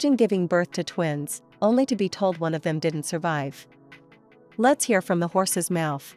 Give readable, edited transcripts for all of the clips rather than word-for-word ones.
Imagine giving birth to twins, only to be told one of them didn't survive. Let's hear from the horse's mouth.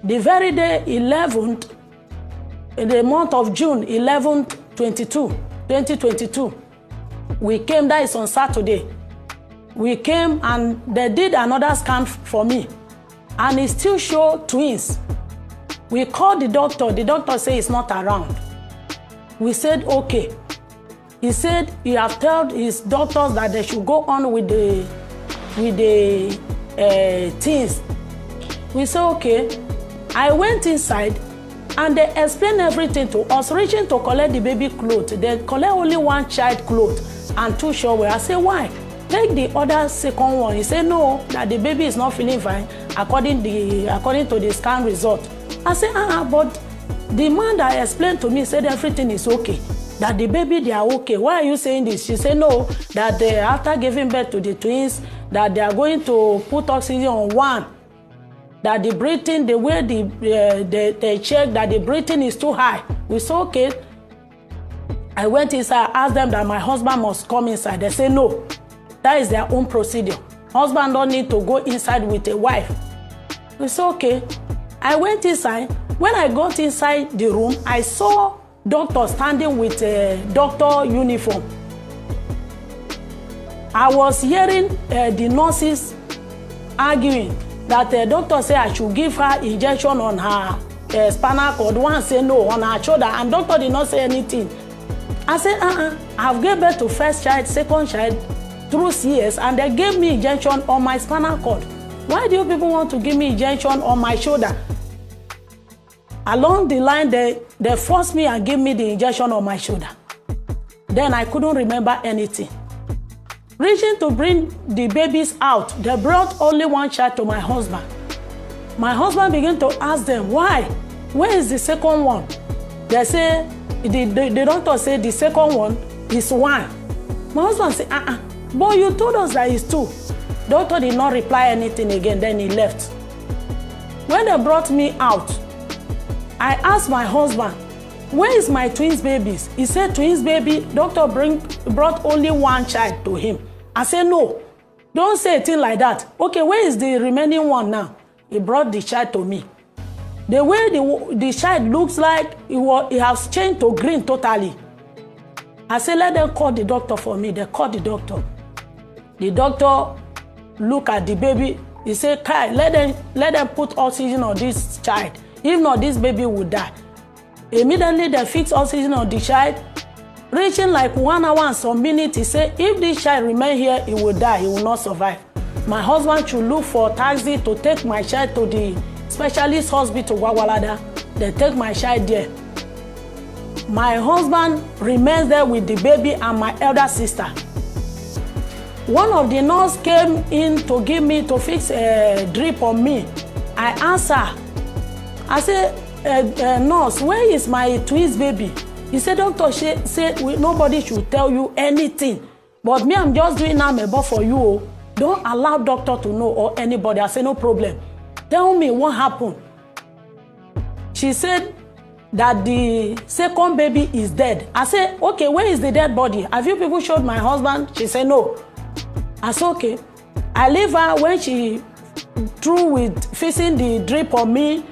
The very day 11th, in the month of June 11th, 2022, we came, that is on Saturday. We came and they did another scan for me, and it still showed twins. We called the doctor said he's not around. We said, okay. He said he have told his doctors that they should go on with the things. We said, okay. I went inside and they explained everything to us, reaching to collect the baby clothes. They collect only one child clothes and two shower. I said, why? Take the other second one. He said, no, that the baby is not feeling fine according to the scan result. I said, but the man that explained to me said everything is okay, that the baby, they are okay. Why are you saying this? She said, no, that they, after giving birth to the twins, that they are going to put oxygen on one, that the breathing, the way they check that the breathing is too high. We said, okay. I went inside, asked them that my husband must come inside. They said, no, that is their own procedure. Husband don't need to go inside with a wife. We said, okay. I went inside. When I got inside the room, I saw doctor standing with a doctor uniform. I was hearing the nurses arguing that the doctor said I should give her injection on her spinal cord. One said no, on her shoulder, and doctor did not say anything. I said, I've given birth to first child, second child through CS, and they gave me injection on my spinal cord. Why do you people want to give me injection on my shoulder? Along the line, they forced me and gave me the injection on my shoulder. Then I couldn't remember anything. Reaching to bring the babies out, they brought only one child to my husband. My husband began to ask them, why? Where is the second one? They say, the doctor said the second one is one. My husband said, but you told us that it's two. Doctor did not reply anything again, then he left. When they brought me out, I asked my husband, where is my twins babies? He said, twins baby, doctor brought only one child to him. I said, no, don't say a thing like that. Okay, where is the remaining one now? He brought the child to me. The way the child looks like, it has changed to green totally. I said, let them call the doctor for me. They called the doctor. The doctor looked at the baby. He said, Kai, let them put oxygen on this child. If not, this baby will die. Immediately, they fixed oxygen on the child. Reaching like 1 hour and some minutes, he said, if this child remain here, he will die. He will not survive. My husband should look for a taxi to take my child to the specialist hospital, Gwagwalada. They take my child there. My husband remains there with the baby and my elder sister. One of the nurses came in to fix a drip on me. I asked her, I said, nurse, where is my twins baby? He said, doctor said nobody should tell you anything. But me, I'm just doing amebo for you. Don't allow doctor to know or anybody. I said, no problem. Tell me what happened. She said that the second baby is dead. I said, okay, where is the dead body? Have you people showed my husband? She said, no. I said, okay. I leave her. When she through with fixing the drip on me,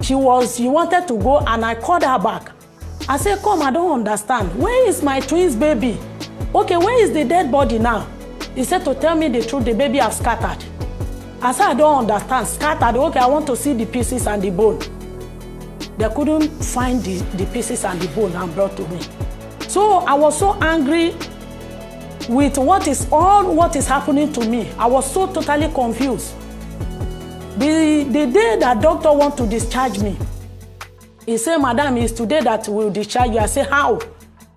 she wanted to go, and I called her back. I said, come, I don't understand. Where is my twins baby? Okay, where is the dead body now? He said to tell me the truth, the baby have scattered. I said, I don't understand. Scattered, okay, I want to see the pieces and the bone. They couldn't find the pieces and the bone and brought to me. So I was so angry with what is happening to me. I was so totally confused. The day that doctor want to discharge me, he said, madam, it's today that we'll discharge you. I said, how?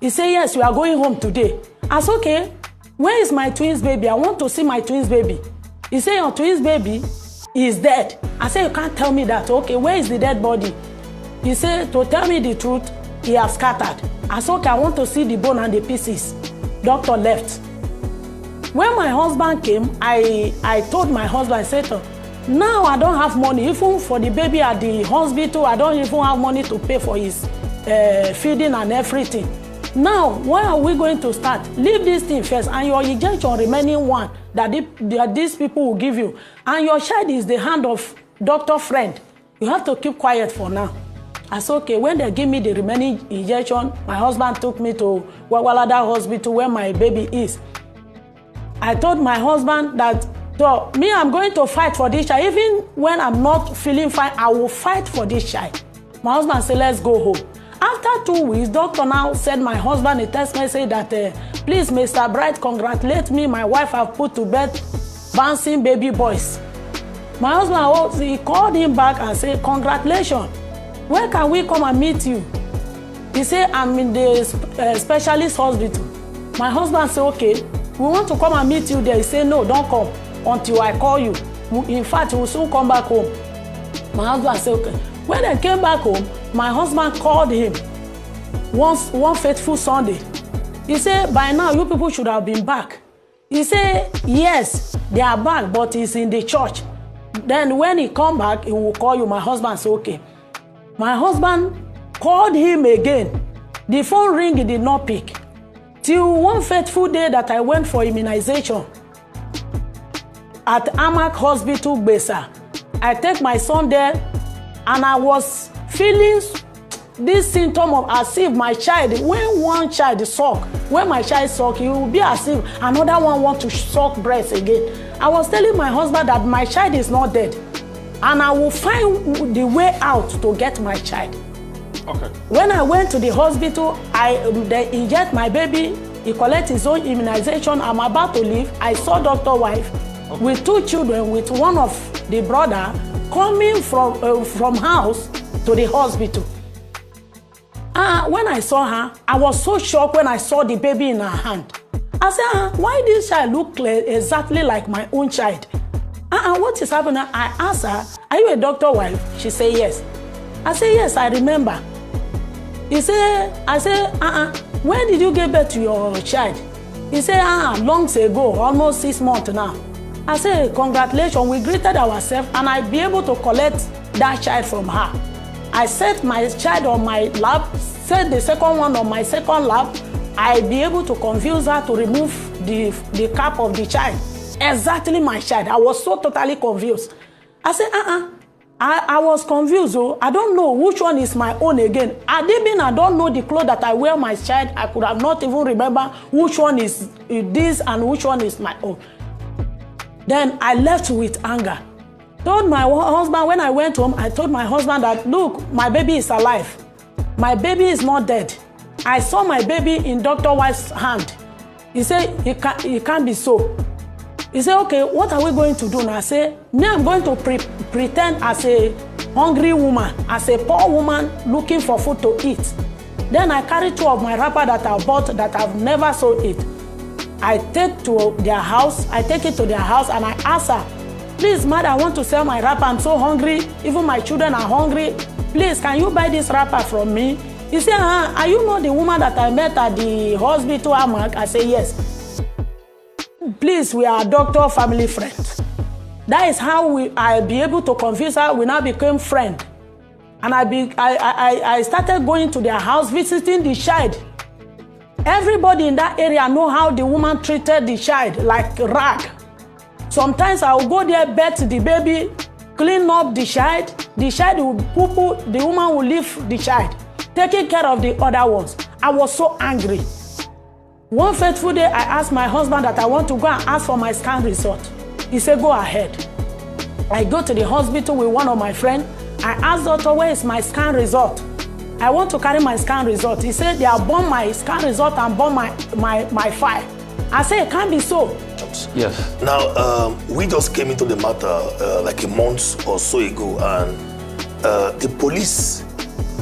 He said, yes, we are going home today. I said, okay, where is my twins baby? I want to see my twins baby. He said, your twins baby is dead. I said, you can't tell me that. Okay, where is the dead body? He said, to tell me the truth, he has scattered. I said, okay, I want to see the bone and the pieces. Doctor left. When my husband came, I told my husband, I said, now I don't have money, even for the baby at the hospital. I don't even have money to pay for his feeding and everything. Now, where are we going to start? Leave this thing first, and your injection remaining one that these people will give you. And your child is the hand of doctor friend. You have to keep quiet for now. I said, okay, when they give me the remaining injection, my husband took me to Wawalada Hospital where my baby is. I told my husband that, so me, I'm going to fight for this child. Even when I'm not feeling fine, I will fight for this child. My husband said, let's go home. After 2 weeks, doctor now sent my husband a text message that, please, Mr. Bright, congratulate me. My wife have put to bed bouncing baby boys. My husband, he called him back and said, congratulations. Where can we come and meet you? He said, I'm in the specialist hospital. My husband said, okay, we want to come and meet you there. He said, no, don't come until I call you. In fact, we'll soon come back home. My husband said, okay. When I came back home, my husband called him one faithful Sunday. He said, by now, you people should have been back. He said, yes, they are back, but he's in the church. Then when he come back, he will call you. My husband said, okay. My husband called him again. The phone ring, he did not pick. Till one fateful day that I went for immunization at Amak Hospital, Besa. I take my son there, and I was feeling this symptom of as if my child, when one child suck, when my child suck, it will be as if another one want to suck breast again. I was telling my husband that my child is not dead, and I will find the way out to get my child. Okay. When I went to the hospital, they inject my baby. He collect his own immunization. I'm about to leave. I saw Dr. Wife with 2 children, with one of the brother coming from house to the hospital. When I saw her, I was so shocked when I saw the baby in her hand. I said, why this child look exactly like my own child? What is happening? I asked her, are you a doctor wife? She said, yes. I said, yes, I remember. I said, when did you give birth to your child? He said, long ago, almost 6 months now. I said, congratulations, we greeted ourselves, and I'll be able to collect that child from her. I set my child on my lap, set the second one on my second lap. I'll be able to convince her to remove the cap of the child. Exactly my child. I was so totally confused. I said, I was confused. Oh. I don't know which one is my own again. I don't know the clothes that I wear my child. I could have not even remember which one is this and which one is my own. Then I left with anger. Told my husband, when I went home, I told my husband that, look, my baby is alive. My baby is not dead. I saw my baby in Dr. White's hand. He said, it can't be so. He said, okay, what are we going to do now? I said, I'm going to pretend as a hungry woman, as a poor woman looking for food to eat. Then I carry 2 of my wrapper that I bought that I've never sold it. I take it to their house, and I ask her, please, mother, I want to sell my wrapper. I'm so hungry. Even my children are hungry. Please, can you buy this wrapper from me? He said, are you not the woman that I met at the hospital, Amak? I said, yes. Please, we are doctor family friends. That is how I'll be able to convince her. We now became friends. And I started going to their house, visiting the child. Everybody in that area know how the woman treated the child, like a rag. Sometimes I will go there, bet the baby, clean up the child. The child will poo-poo, the woman will leave the child, taking care of the other ones. I was so angry. One fateful day, I asked my husband that I want to go and ask for my scan result. He said, go ahead. I go to the hospital with one of my friends. I asked doctor, where is my scan result? I want to carry my scan result. He said, they have burned my scan result and burned my file. I said, it can't be so. Yes. Now, we just came into the matter like a month or so ago, and the police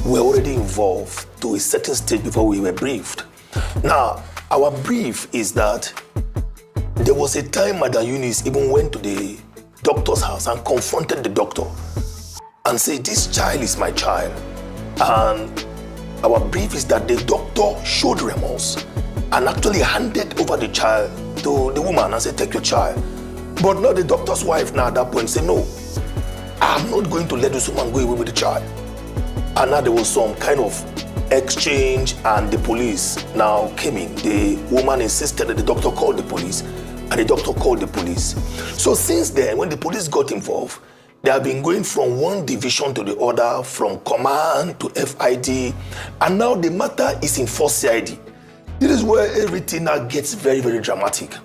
were already involved to a certain stage before we were briefed. Now, our brief is that there was a time Madam Eunice even went to the doctor's house and confronted the doctor and said, this child is my child. And our brief is that the doctor showed remorse and actually handed over the child to the woman and said, take your child. But now the doctor's wife now at that point said, no, I'm not going to let this woman go away with the child. And now there was some kind of exchange, and the police now came in. The woman insisted that the doctor called the police, and the doctor called the police. So since then, when the police got involved, they have been going from one division to the other, from command to FID, and now the matter is in 4 CID. This is where everything now gets very, very dramatic.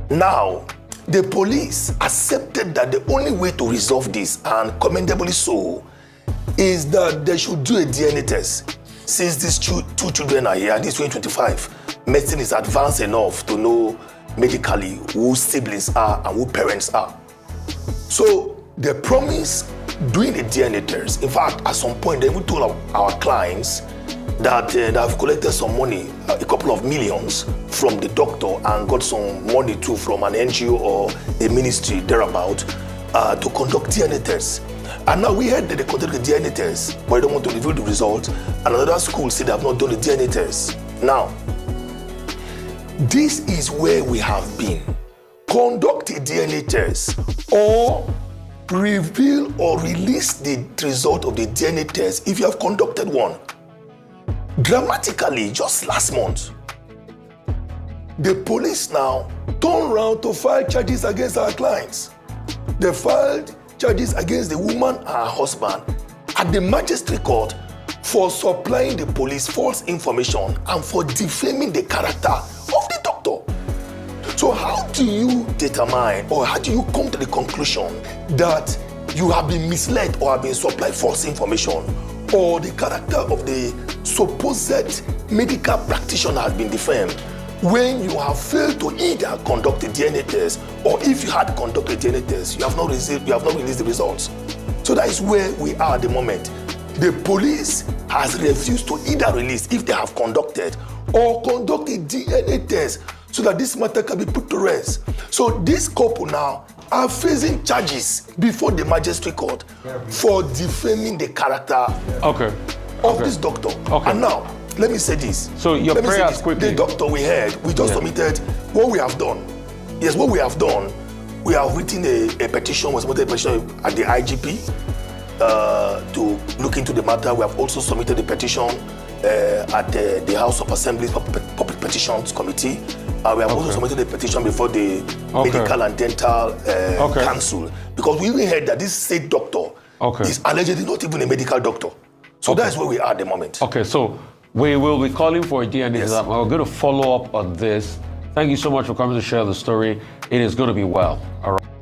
Now, the police accepted that the only way to resolve this, and commendably so, is that they should do a DNA test. Since these two children are here, and this 2025, medicine is advanced enough to know medically who siblings are and who parents are. So they promised doing a DNA test. In fact, at some point, they even told our clients that they have collected some money, a couple of millions from the doctor, and got some money too from an NGO or a ministry thereabout to conduct DNA tests. And now we heard that they conducted the DNA test, but I don't want to reveal the result. And another school said they have not done the DNA test. Now, this is where we have been. Conduct a DNA test or reveal or release the result of the DNA test if you have conducted one. Dramatically, just last month, the police now turned around to file charges against our clients. They filed charges against the woman and her husband at the magistrate court for supplying the police false information and for defaming the character of the doctor. So how do you determine, or how do you come to the conclusion that you have been misled or have been supplied false information, or the character of the supposed medical practitioner has been defamed, when you have failed to either conduct a DNA test, or if you had conducted a DNA test, you have not released the results? So that is where we are at the moment. The police has refused to either release if they have conducted or conduct a DNA test so that this matter can be put to rest. So this couple now are facing charges before the magistrate court for defaming the character of this doctor. And now, let me say this. So your prayers quickly. The doctor we had, we just submitted what we have done. Yes, what we have done, we have written a petition, we submitted a petition at the IGP to look into the matter. We have also submitted a petition at the House of Assembly's Public Petitions Committee. We have also submitted a petition before the Medical and Dental Council, because we even heard that this state doctor is allegedly not even a medical doctor. So that's where we are at the moment. Okay, so we will be calling for a DNA exam. We're going to follow up on this. Thank you so much for coming to share the story. It is going to be well. All right.